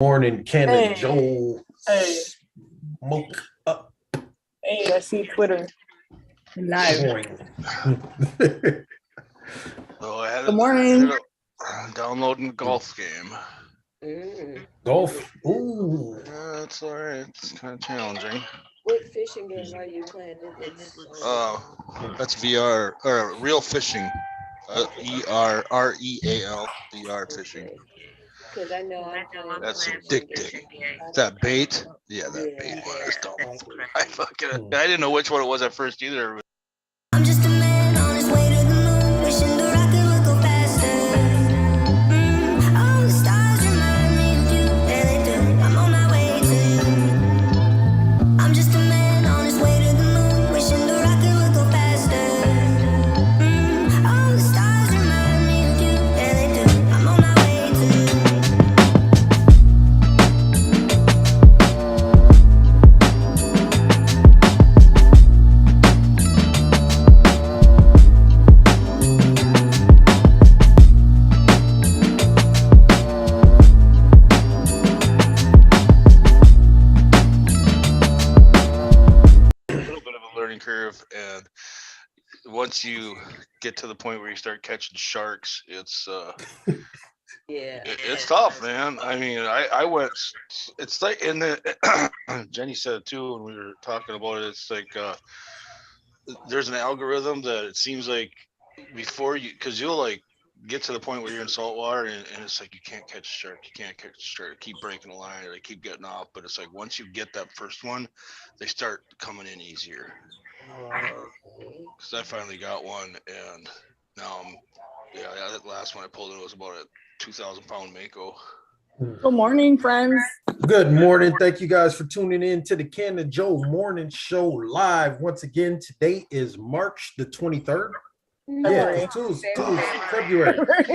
Morning, Canna-Joe. Hey, Smoke up. hey, I see Twitter live. Morning. Oh, I had Good morning. downloading golf game. Golf. Ooh. It's all right. It's kind of challenging. What fishing game are you playing? That's VR or real fishing. ERREAL VR fishing. Because I know I'm playing. That's addicting. That bait? Yeah, that bait one is dumb. I didn't know which one it was at first either. I'm just a man on his way to the moon, wishing the rocket would go faster. All the stars remind me of you, yeah they do. I'm on my way to you. I'm just a man on his way to the moon, wishing the rocket would go faster. All the stars remind me of you, yeah they do. I'm on my way to you. Curve, and once you get to the point where you start catching sharks, it's it's tough, man. I mean, I went, it's like in the Jenny said it too when we were talking about it. It's like there's an algorithm that it seems like before you, because you'll like get to the point where you're in salt water and it's like you can't catch a shark, keep breaking the line, or they keep getting off, but it's like once you get that first one, they start coming in easier. Because I finally got one, and now that last one I pulled in was about a 2,000-pound mako. Good morning, friends. Good morning. Thank you guys for tuning in to the Canna-Joe Morning Show live. Once again, today is March the 23rd. Yeah, it's February. March.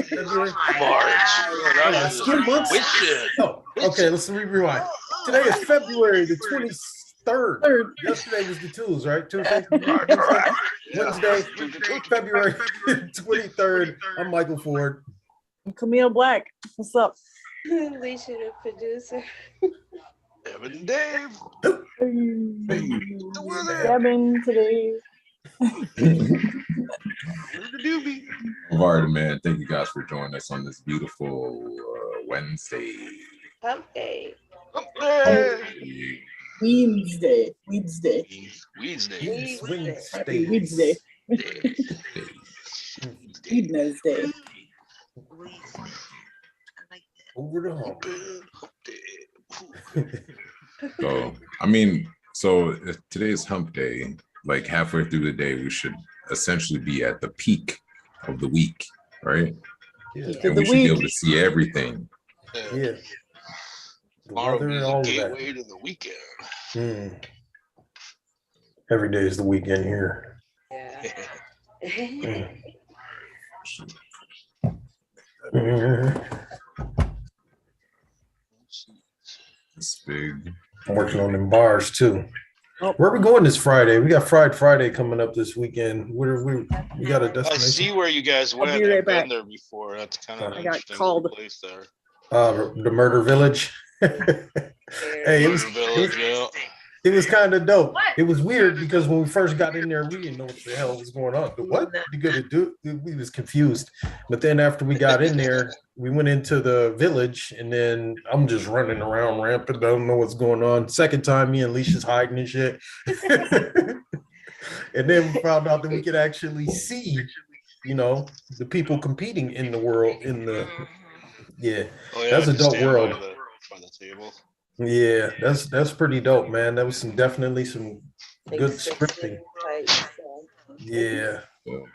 Okay, let's rewind. Today is February the 23rd. Yesterday was the Tuesday, right? Tuesday, Wednesday, February 23rd. I'm Michael Ford. I'm Camille Black. What's up? Alicia, the producer. Evan and Dave. Gavin today. All right, man. Thank you guys for joining us on this beautiful Wednesday. Hump day. Wednesday. Over the hump. So, I mean, if today's hump day, like halfway through the day, we should essentially be at the peak of the week, right? Yeah. And we should be able to see everything. Yeah. Tomorrow will be the gateway to the weekend. Every day is the weekend here. Yeah. It's big. I'm working on them bars too. Where are we going this Friday? We got Friday coming up this weekend. We got a destination. I see where you guys went. I've been there before. That's kind of an interesting place there. The Murder Village. Hey, it was kind of dope. It was weird because when we first got in there, we didn't know what the hell was going on. What you gonna do? We was confused. But then after we got in there, we went into the village, and then I'm just running around rampant. I don't know what's going on. Second time, me and Leisha's hiding and shit. And then we found out that we could actually see, the people competing in the world. That's a dope world. By the table. Yeah, that's pretty dope, man. That was definitely some good scripting. Yeah. It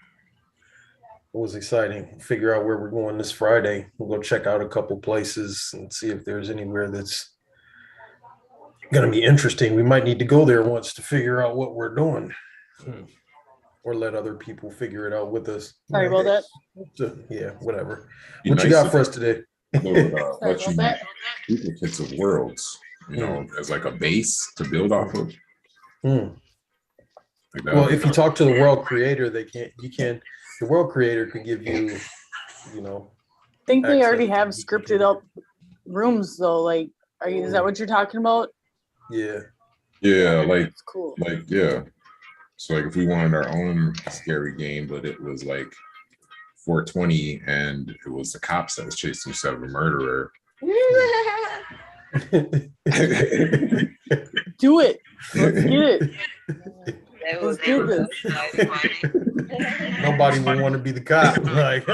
was exciting. Figure out where we're going this Friday. We'll go check out a couple places and see if there's anywhere that's gonna be interesting. We might need to go there once to figure out what we're doing. Or let other people figure it out with us. Sorry about that. So, yeah, whatever. What you got for us today? What you duplicates of worlds, as like a base to build off of. Well, if you talk to the world creator, the world creator could give you, I think they already have scripted up rooms though, like Is that what you're talking about? Yeah. Yeah, That's cool. yeah. So like if we wanted our own scary game, but it was like 420 and it was the cops that was chasing instead of a murderer. Do it. Let's get it. That Let's would do be this. Nobody would want to be the cop. Like, Be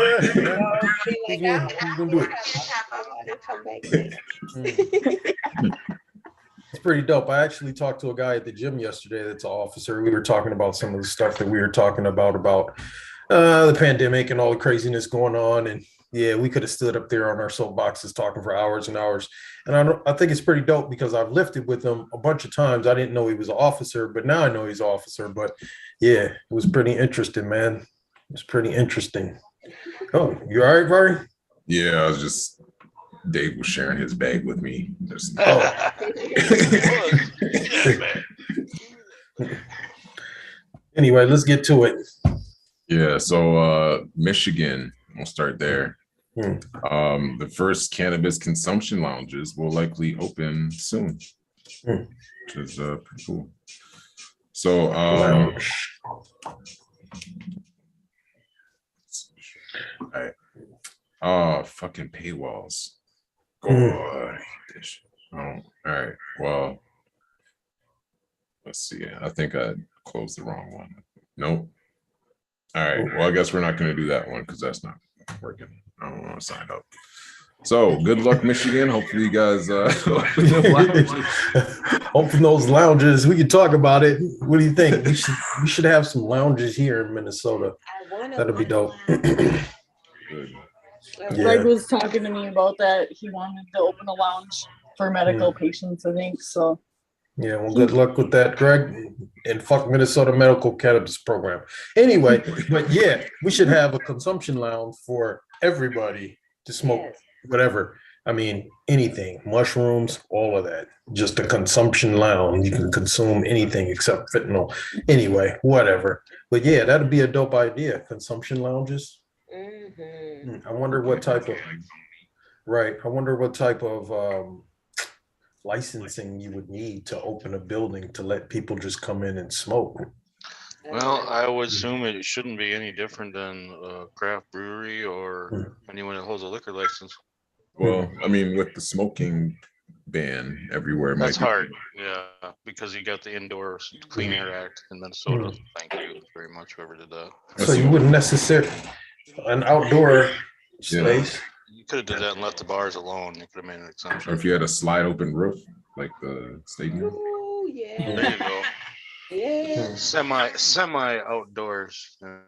like, who's gonna do it? I'll come back next. It's pretty dope. I actually talked to a guy at the gym yesterday that's an officer. We were talking about some of the stuff that we were talking about the pandemic and all the craziness going on. And yeah, we could have stood up there on our soapboxes talking for hours and hours. And I think it's pretty dope because I've lifted with him a bunch of times. I didn't know he was an officer, but now I know he's an officer. But yeah, it was pretty interesting, man. It was pretty interesting. Oh, you all right, Vari? Yeah, I was just Dave was sharing his bag with me. Just, Anyway, let's get to it. yeah, so Michigan, we'll start there. The first cannabis consumption lounges will likely open soon, which is pretty cool. So all right. Fucking paywalls. God, I hate this shit. All right. Well, let's see. I think I closed the wrong one. Nope. All right. Well, I guess we're not going to do that one because that's not working. I don't want to sign up. So good luck, Michigan. Hopefully you guys open those lounges. We can talk about it. What do you think? We should have some lounges here in Minnesota. That'll be dope. Greg was talking to me about that. He wanted to open a lounge for medical patients, I think. So yeah, well, good luck with that, Greg. And fuck Minnesota Medical Cannabis Program. Anyway, but yeah, we should have a consumption lounge for everybody to smoke whatever. I mean, anything, mushrooms, all of that. Just a consumption lounge. You can consume anything except fentanyl. Anyway, whatever. But yeah, that'd be a dope idea. Consumption lounges. I wonder what type of licensing you would need to open a building to let people just come in and smoke. Well, I would assume it shouldn't be any different than a craft brewery or anyone that holds a liquor license. Well, I mean, with the smoking ban everywhere, that's hard. Yeah, because you got the Indoor Clean Air Act in Minnesota. Thank you very much, whoever did that. So you wouldn't necessarily an outdoor space. You could have did that and left the bars alone. You could have made an exemption. Or if you had a slide open roof, like the stadium. Oh yeah. There you go. Yeah. Semi outdoors. You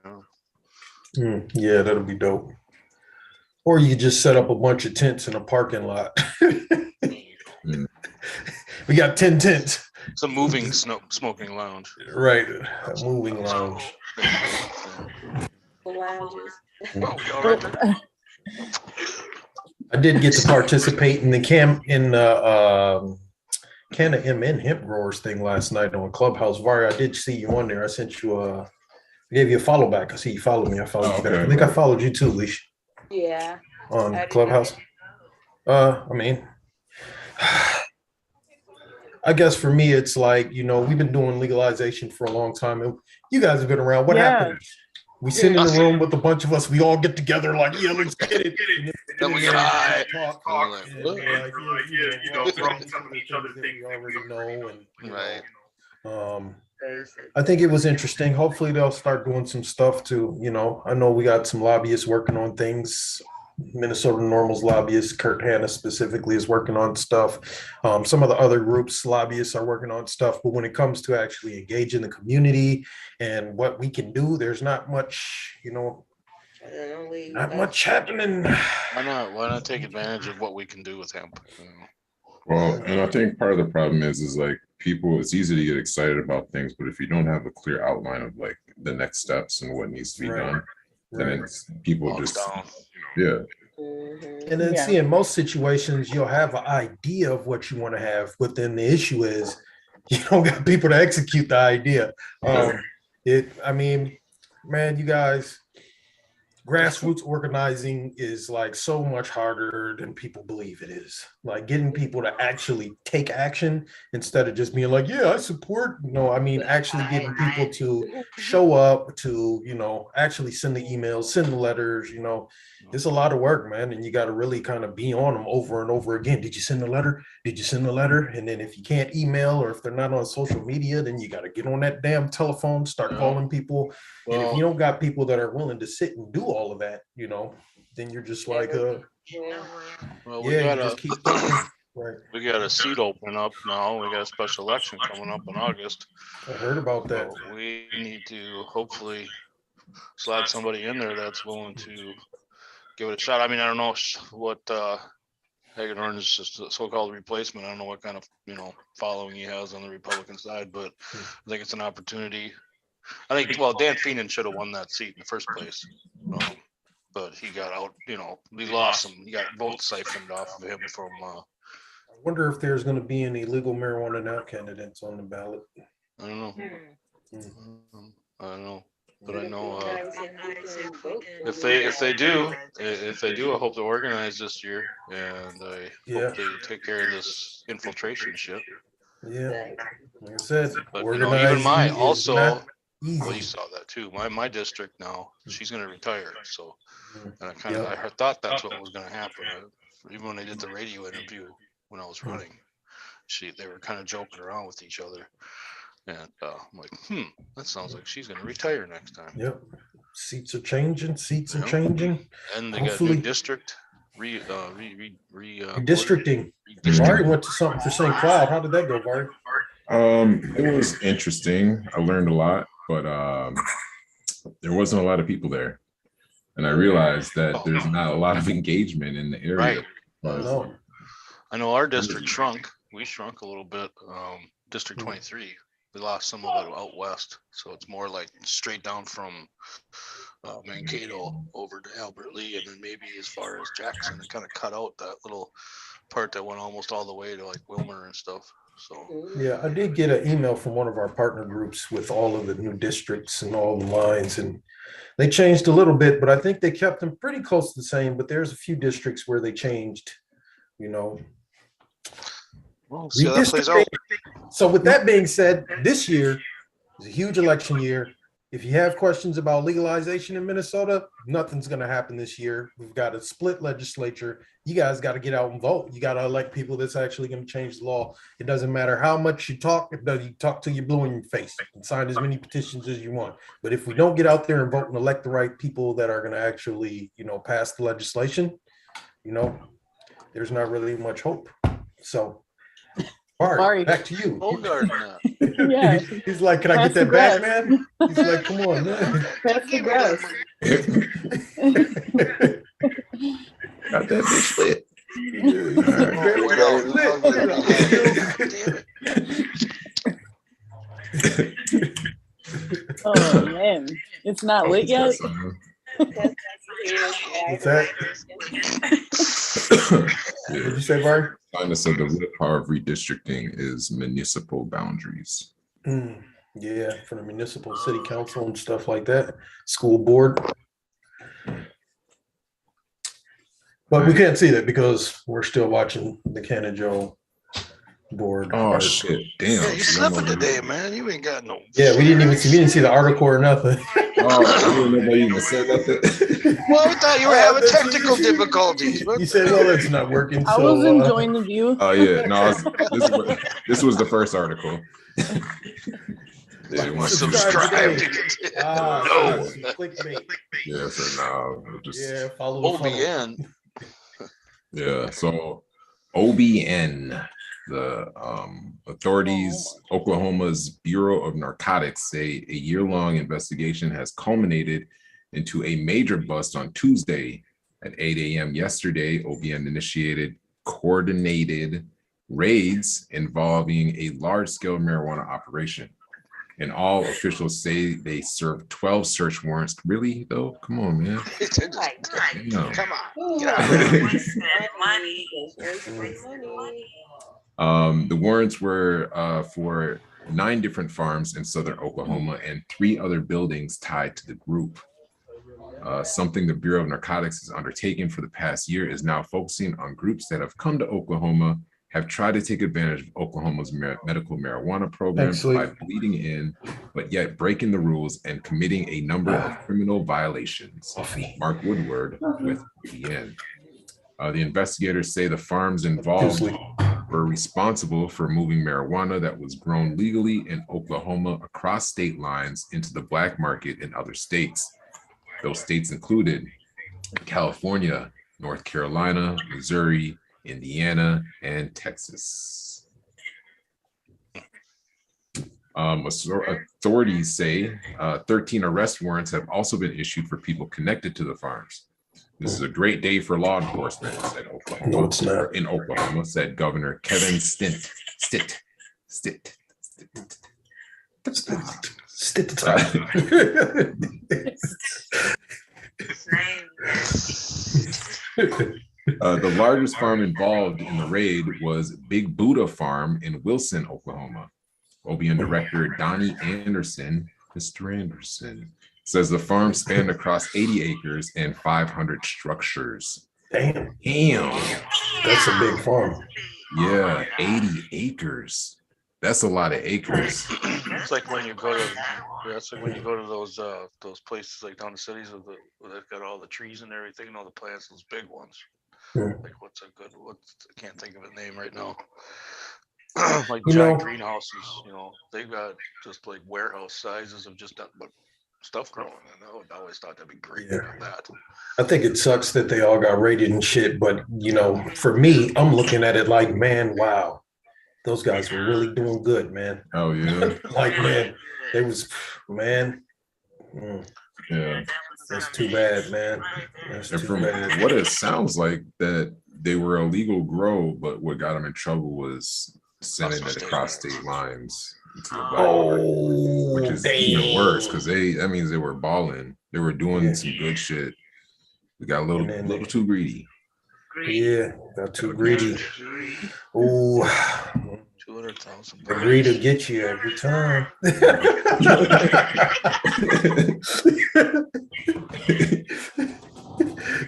know? Yeah, that'll be dope. Or you could just set up a bunch of tents in a parking lot. We got 10 tents. It's a moving smoking lounge. Right, a moving lounge. Lounges. I did get to participate in the Canna-MN hemp growers thing last night on Clubhouse. Vari, I did see you on there. I sent you I gave you a follow back. I see you followed me. I followed you back. I think I followed you too, Leash. Yeah. On Clubhouse. I mean, I guess for me, it's like, we've been doing legalization for a long time. And you guys have been around. What happened? We sit in a room with a bunch of us. We all get together like, yeah, let's get it. Then we get high. Talk. Throw some of each other things we already know. And, I think it was interesting. Hopefully they'll start doing some stuff too. I know we got some lobbyists working on things. Minnesota Normals lobbyist Kurt Hanna specifically is working on stuff. Some of the other groups lobbyists are working on stuff, but when it comes to actually engaging the community and what we can do, there's not much, not much happening. Why not take advantage of what we can do with hemp? Well, and I think part of the problem is like people, it's easy to get excited about things, but if you don't have a clear outline of like the next steps and what needs to be done, then it's people just And then see, in most situations, you'll have an idea of what you want to have, but then the issue is you don't got people to execute the idea. I mean, man, you guys, grassroots organizing is like so much harder than people believe it is. Like getting people to actually take action instead of just being like, yeah, I support. No, I mean actually getting people to show up, to, you know, actually send the emails, send the letters, you know. It's a lot of work, man. And you got to really kind of be on them over and over again. Did you send the letter? Did you send the letter? And then if you can't email, or if they're not on social media, then you got to get on that damn telephone, start calling people. And if you don't got people that are willing to sit and do all of that, you know, then you're just like, well, we yeah, got you just keep thinking. Right. we got a seat open up now. We got a special election coming up in August. I heard about that. So we need to hopefully slide somebody in there that's willing to give it a shot. I mean, I don't know what Hagedorn is, just a so-called replacement. I don't know what kind of, you know, following he has on the Republican side, but I think it's an opportunity. I think, well, Dan Feenan should have won that seat in the first place, but he got out. You know, he lost some. He got votes siphoned off of him from. I wonder if there's going to be any legal marijuana now candidates on the ballot. I don't know. I don't know. But I know if they do, I hope they're organized this year, and I hope they take care of this infiltration shit. Yeah, like I said, but you know, even my also, well, you saw that too. My district now, she's going to retire, so and I thought that's what was going to happen. Even when I did the radio interview when I was running, they were kind of joking around with each other. And I'm like, that sounds like she's going to retire next time. Yep. Seats are changing. And they got a new district. Redistricting. Vari went to something for St. Cloud. How did that go, Vari? It was interesting. I learned a lot, but there wasn't a lot of people there. And I realized that there's not a lot of engagement in the area. Right. I know our district shrunk. We shrunk a little bit. District 23. We lost some of it out west, so it's more like straight down from Mankato over to Albert Lee, and then maybe as far as Jackson, and kind of cut out that little part that went almost all the way to like Wilmer and stuff. So yeah, I did get an email from one of our partner groups with all of the new districts and all the lines, and they changed a little bit, but I think they kept them pretty close to the same. But there's a few districts where they changed, you know. Well, see how that plays out. So with that being said, this year is a huge election year. If you have questions about legalization in Minnesota, nothing's going to happen this year. We've got a split legislature. You guys got to get out and vote. You got to elect people that's actually going to change the law. It doesn't matter how much you talk. You talk till you're blue in your face and sign as many petitions as you want. But if we don't get out there and vote and elect the right people that are going to actually, you know, pass the legislation, you know, there's not really much hope. So Vari, back to you. Yeah. He's like, can I get that back, man? He's like, come on, man. Pass the grass. Got that bitch lit. Oh man, it's not lit yet. What's that? What did you say, Vari? China said the real power of redistricting is municipal boundaries. Yeah, for the municipal city council and stuff like that, school board. But we can't see that because we're still watching the Canna-Joe board. Oh shit! Damn. Yeah, you slipping today, man. You ain't got no. Yeah, we didn't see the article or nothing. Oh, I didn't know nobody even said nothing. Well, we thought you were having technical difficulties. You said, well, it's not working. I was enjoying the view. Oh yeah, no, this was the first article. They want to subscribe. No. Clickbait. Yeah, so now just follow OBN. Yeah, so OBN, the authorities, Oklahoma's Bureau of Narcotics say a year-long investigation has culminated into a major bust on Tuesday at 8 a.m. yesterday. OBN initiated coordinated raids involving a large-scale marijuana operation. And all officials say they served 12 search warrants. Really, though? Come on, man. No. Come on. Get out. The warrants were for 9 different farms in southern Oklahoma and 3 other buildings tied to the group. Something the Bureau of Narcotics has undertaken for the past year is now focusing on groups that have come to Oklahoma, have tried to take advantage of Oklahoma's medical marijuana program by bleeding in, but yet breaking the rules and committing a number of criminal violations. Mark Woodward with BN. The investigators say the farms involved were responsible for moving marijuana that was grown legally in Oklahoma across state lines into the black market in other states. Those states included California, North Carolina, Missouri, Indiana, and Texas. Authorities say 13 arrest warrants have also been issued for people connected to the farms. This is a great day for law enforcement, said Oklahoma. No, it's not. In Oklahoma, said Governor Kevin Stitt. The largest farm involved in the raid was Big Buddha Farm in Wilson, Oklahoma. OBN Director Donnie Anderson, Mr. Anderson, says the farm spanned across 80 acres and 500 structures. Damn. That's a big farm. Yeah, 80 acres. That's a lot of acres. It's like when you go to those places like down the cities where they've got all the trees and everything and all the plants, those big ones. Like I can't think of a name right now. Like giant greenhouses, they've got just like warehouse sizes of just stuff growing. And I always thought that'd be great to have that. I think it sucks that they all got raided and shit, but for me, I'm looking at it like, man, wow, those guys were really doing good, man. Oh yeah. Like, man, they was, man. Yeah. That's too bad, man. That's and too from bad. what it sounds like, that they were a legal grow, but what got them in trouble was sending it across state lines into the black, which is even worse because that means they were balling. They were doing some good shit. We got a little too greedy. Yeah, got too greedy. Oh, 200,000. greed to get you every time.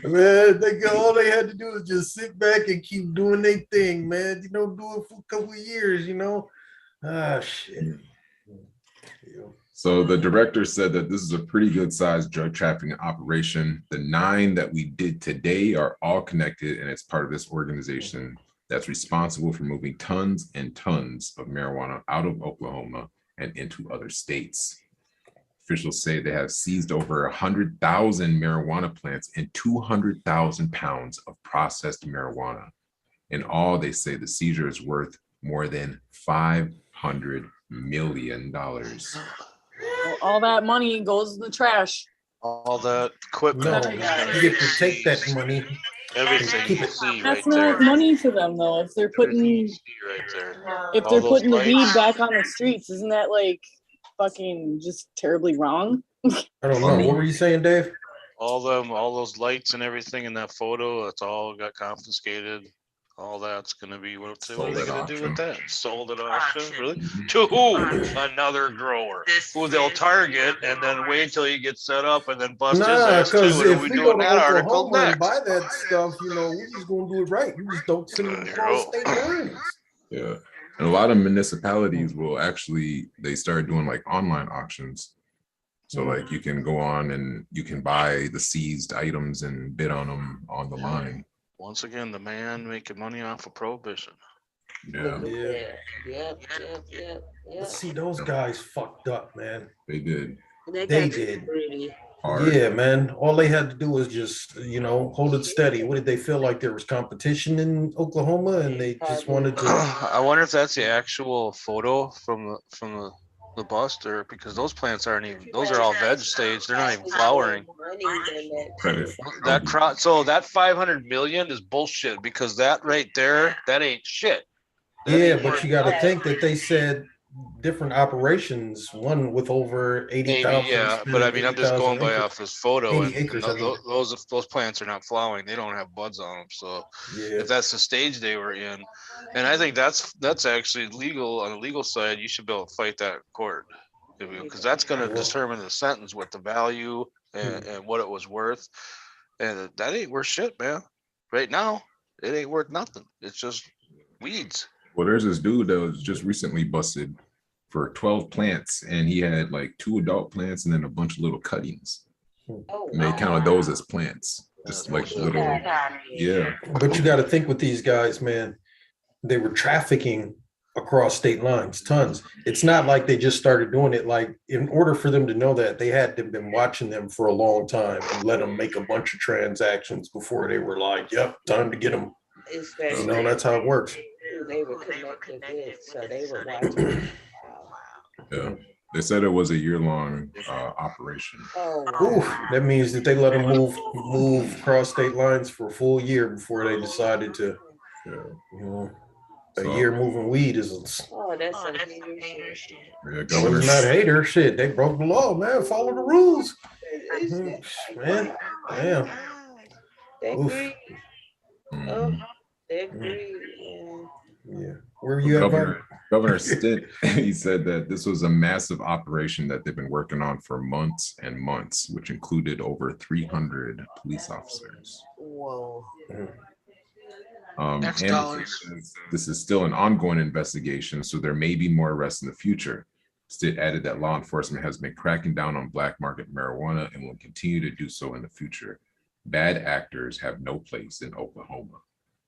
Man, all they had to do was just sit back and keep doing their thing, man. Do it for a couple of years, Ah, shit. So the director said that this is a pretty good sized drug trafficking operation. The 9 that we did today are all connected, and it's part of this organization that's responsible for moving tons and tons of marijuana out of Oklahoma and into other states. Officials say they have seized over 100,000 marijuana plants and 200,000 pounds of processed marijuana. In all, they say the seizure is worth more than $500 million. Well, all that money goes in the trash. All that equipment. No, you get to take that money. Everything you see That's right not there. money to them though. If they're Everything putting you see right there. if All they're those putting the lights. weed back on the streets, isn't that like fucking just terribly wrong? I don't know. What were you saying, Dave? All those lights and everything in that photo, it's all got confiscated. All that's gonna be what are they gonna do with that? Sold at auction, really? To who? Another grower who they'll target and then wait till he gets set up and then bust his ass too. Because And if we we do go in to that article Oklahoma and next. buy that stuff, we're just gonna do it right. You just don't send them across state lines. Yeah. And a lot of municipalities will actually, they start doing like online auctions. So like you can go on and you can buy the seized items and bid on them on the line. Once again, the man making money off of prohibition. Yeah, Yep. Let's see, those guys fucked up, man. they did. They got did. greedy. Hard. Yeah, man. All they had to do was just, hold it steady. What did they feel like there was competition in Oklahoma, and they just wanted to? I wonder if that's the actual photo from the bust, or because those plants aren't even. Those are all veg stage. They're not even flowering. That crop. So that 500 million is bullshit because that right there, that ain't shit. Yeah, but you got to think that they said different operations, one with over 80,000. Yeah, but I mean, I'm just going by off this photo, 80 and acres, I mean. those plants are not flowering. They don't have buds on them. So Yeah. if that's the stage they were in, and I think that's actually legal on the legal side, you should be able to fight that in court because that's going to determine the sentence, what the value and what it was worth. And that ain't worth shit, man. Right now, it ain't worth nothing. It's just weeds. Well, there's this dude that was just recently busted for 12 plants, and he had like 2 adult plants and then a bunch of little cuttings. Oh, And they counted those as plants. Just like bullshit. little, yeah. But you got to think with these guys, man, they were trafficking across state lines, tons. It's not like they just started doing it. Like, in order for them to know that, they had to have been watching them for a long time and let them make a bunch of transactions before they were like, yep, time to get them. especially You know, that's how it works. who they were connected with, so they were watching. Yeah. They said it was a year-long operation. Oh, Ooh, wow. that means that they let them move across state lines for a full year before they decided to, Yeah. you know, a So- year moving weed is Oh, that's some hater shit. Yeah, well, governor. it's not hater shit. They broke the law, man. Follow the rules. It's Man, damn. that Oof. greed. Mhm. Oh, that greed, man. Yeah. Where you at, Bob? Governor Stitt, he said that this was a massive operation that they've been working on for months and months, which included over 300 police officers. Whoa. Next And dollars. this is still an ongoing investigation, so there may be more arrests in the future. Stitt added that law enforcement has been cracking down on black market marijuana and will continue to do so in the future. Bad actors have no place in Oklahoma.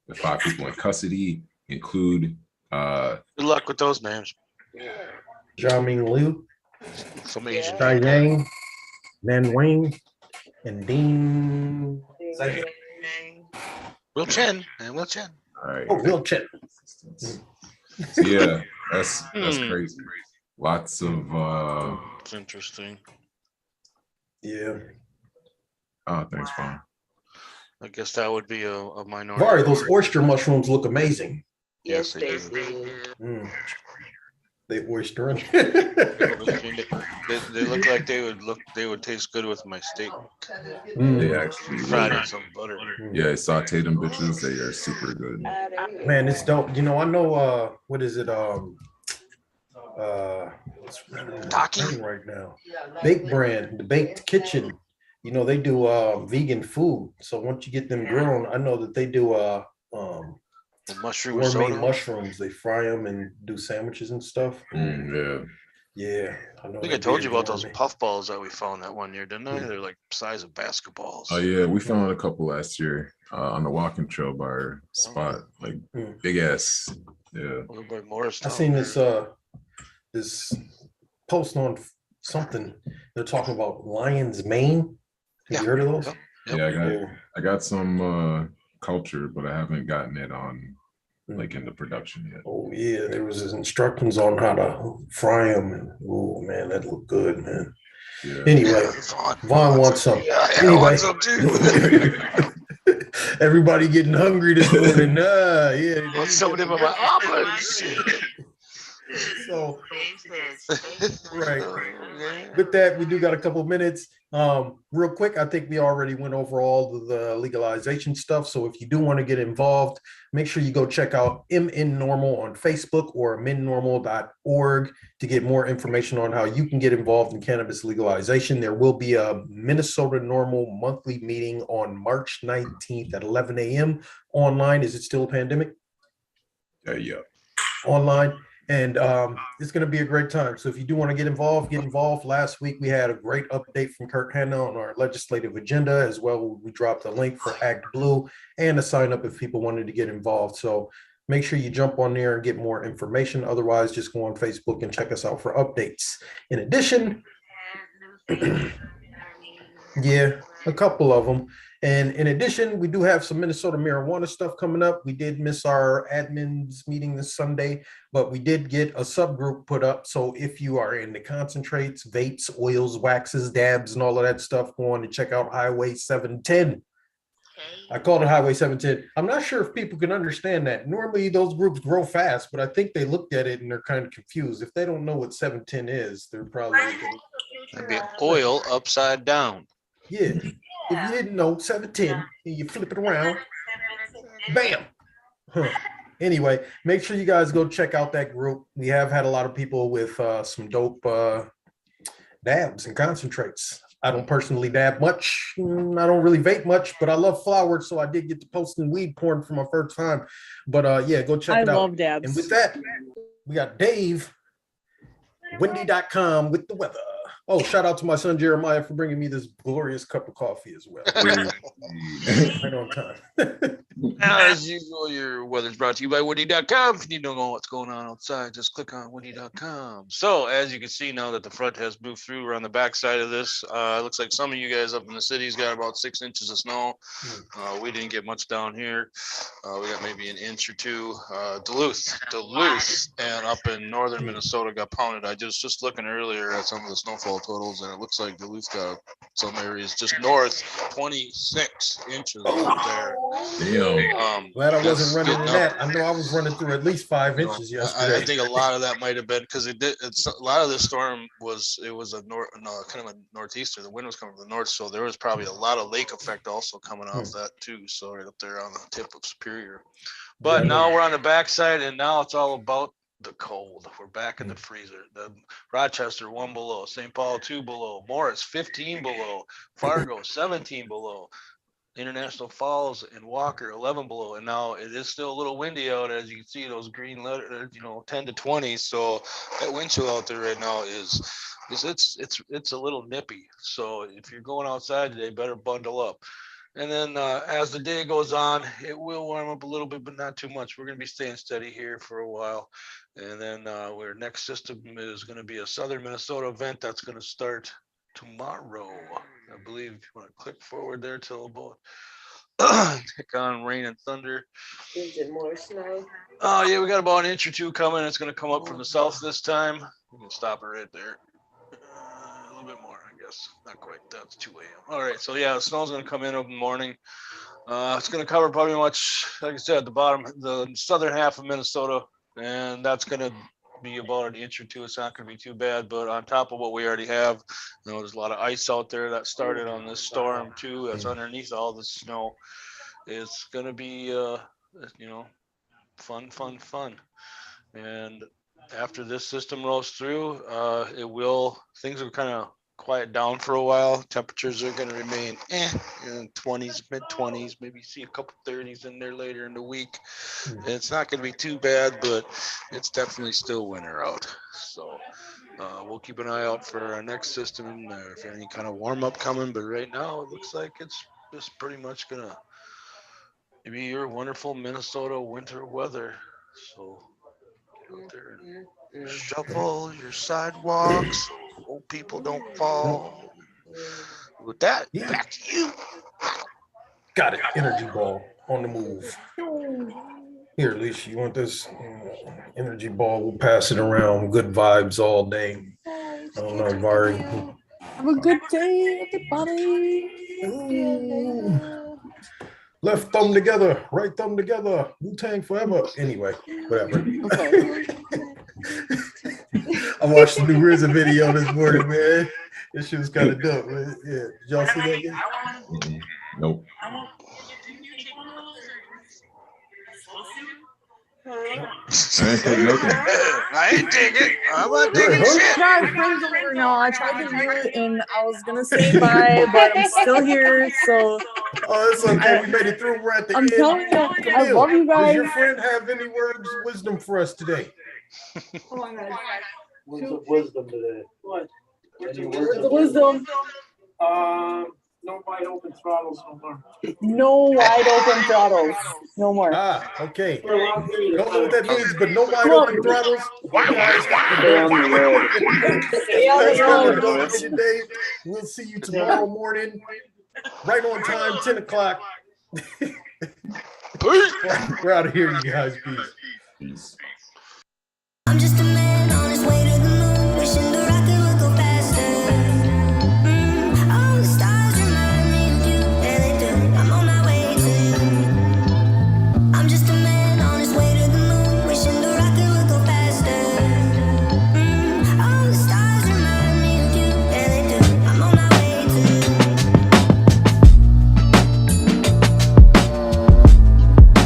The 5 people in custody include Good luck with those names. Jiaming Liu, Some Asian. Cheyenne, Van Wayne, and Dean. Will Chen and Will Chen. all right. Oh, Will Chet. So yeah, that's Hmm. crazy. Lots of It's interesting. Yeah. thanks, Vaughn. I guess that would be a minority. Vari, those oyster mushrooms look amazing. Yes, Yes, they they do. do. They oystering. They look like they would taste good with my steak. They actually Fried in some butter. yeah, sauteed them bitches. They are super good. Ah, there you go. Man, it's dope. You know, I know what is it? What's Taki? running right now? Bake Brand, the Baked Kitchen. You know, they do vegan food. So once you get them grown, I know that they do The mushroom gourmet soda. mushrooms. They fry them and do sandwiches and stuff. Yeah. Yeah, I know. I think they I told be you about those gourmet. puffballs that we found that one year, didn't I? They're like size of basketballs. Oh yeah, we found a couple last year on the walking trail by our spot, like big ass. Yeah. Over by Morris. I seen this this post on something. They're talking about lion's mane. Have you heard of those? Yep. Yeah, I got some culture, but I haven't gotten it on like into production yet. Oh yeah, there was instructions on how to fry them, and oh man, that looked good, man. Yeah. Anyway, Vaughn wants some. Yeah, I Anyway. want some too. Everybody getting hungry this morning. Yeah. Want some of them in my omelets. So, right. With that, we do got a couple minutes. Real quick, I think we already went over all of the legalization stuff. So if you do want to get involved, make sure you go check out MN Normal on Facebook or mnnormal.org to get more information on how you can get involved in cannabis legalization. There will be a Minnesota Normal monthly meeting on March 19th at 11 a.m. online. Is it still a pandemic? Yeah. Online. And it's going to be a great time. So if you do want to get involved, get involved. Last week, we had a great update from Kurt Hanna on our legislative agenda as well. We dropped a link for Act Blue and a sign up if people wanted to get involved. So make sure you jump on there and get more information. Otherwise, just go on Facebook and check us out for updates. In addition, yeah, a couple of them. And in addition, we do have some Minnesota marijuana stuff coming up. We did miss our admins meeting this Sunday, but we did get a subgroup put up. So if you are into concentrates, vapes, oils, waxes, dabs, and all of that stuff, go on and check out Highway 710. I call it Highway 710. I'm not sure if people can understand that. Normally those groups grow fast, but I think they looked at it and they're kind of confused. If they don't know what 710 is, they're probably looking. That'd be oil upside down. Yeah. If you didn't know, 710, and you flip it around, bam. Anyway, make sure you guys go check out that group. We have had a lot of people with some dope dabs and concentrates. I don't personally dab much. I don't really vape much, but I love flowers, so I did get to posting weed porn for my first time. But yeah, go check I it out. love dabs. And with that, we got Dave, Wendy.com with the weather. Oh, shout out to my son Jeremiah for bringing me this glorious cup of coffee as well. Right on time. As usual, your weather's brought to you by Woody.com. If you need to know what's going on outside, just click on Woody.com. So, as you can see now that the front has moved through, we're on the back side of this. It looks like some of you guys up in the city's got about 6 inches of snow. We didn't get much down here. We got maybe an inch or two. Duluth, and up in northern Minnesota got pounded. I just looking earlier at some of the snowfall totals, and it looks like Duluth got some areas just north 26 inches up there. Damn. Glad I wasn't running in that. I know I was running through at least 5 inches yesterday. I think a lot of that might have been because it's a lot of this storm was a kind of a northeaster. The wind was coming from the north, so there was probably a lot of lake effect also coming off that too. So right up there on the tip of Superior. But now we're on the backside, and now it's all about the cold. We're back in the freezer. The Rochester 1 below, St. Paul 2 below, Morris 15 below, Fargo 17 below. International Falls and Walker 11 below, and now it is still a little windy out, as you can see those green letters, 10 to 20. So that wind chill out there right now is it's a little nippy. So if you're going outside today, better bundle up. And then as the day goes on, it will warm up a little bit, but not too much. We're going to be staying steady here for a while. And then our next system is going to be a southern Minnesota event that's going to start tomorrow. I believe if you want to click forward there till about click on rain and thunder. Is it more snow? Oh yeah, we got about an inch or two coming. It's going to come up from the south this time. We can stop it right there. A little bit more, I guess. Not quite. That's 2 a.m. All right. So yeah, the snow's going to come in the morning. It's going to cover probably much, like I said, the southern half of Minnesota, and that's going to be about an inch or two. It's not going to be too bad, but on top of what we already have, there's a lot of ice out there that started on this storm too. That's underneath all the snow. It's going to be, fun. And after this system rolls through, things will kind of quiet down for a while. Temperatures are going to remain in 20s, mid 20s, maybe see a couple 30s in there later in the week. It's not going to be too bad, but it's definitely still winter out. So we'll keep an eye out for our next system if any kind of warm up coming. But right now, it looks like it's just pretty much going to be your wonderful Minnesota winter weather. So get out there and shovel your sidewalks. Hope people don't fall. With that, back to you. Got it. Energy ball on the move. Here, Alicia, you want this energy ball? We'll pass it around. Good vibes all day. I don't know, Vari. Have a good day, everybody. Left thumb together, right thumb together. Wu-Tang forever. Anyway, whatever. Okay. I watched the new RZA video this morning, man. This shit was kind of dope, man. Yeah, did y'all see that yet? Nope. I ain't taking. I'm not taking shit. My friends over now. I tried to mute and I was gonna say bye, but I'm still here. So it's okay. We made it through. We're at the I'm end. telling you, I Camille, love you guys. does your friend have any words of wisdom for us today? Words of wisdom today. What? Words of wisdom. No wide open throttles no more. No wide open throttles. No more. Okay. Don't know what that means, but no wide open throttles. Today. We'll see you tomorrow morning, right on time, 10 o'clock. We're out of here, you guys. Peace.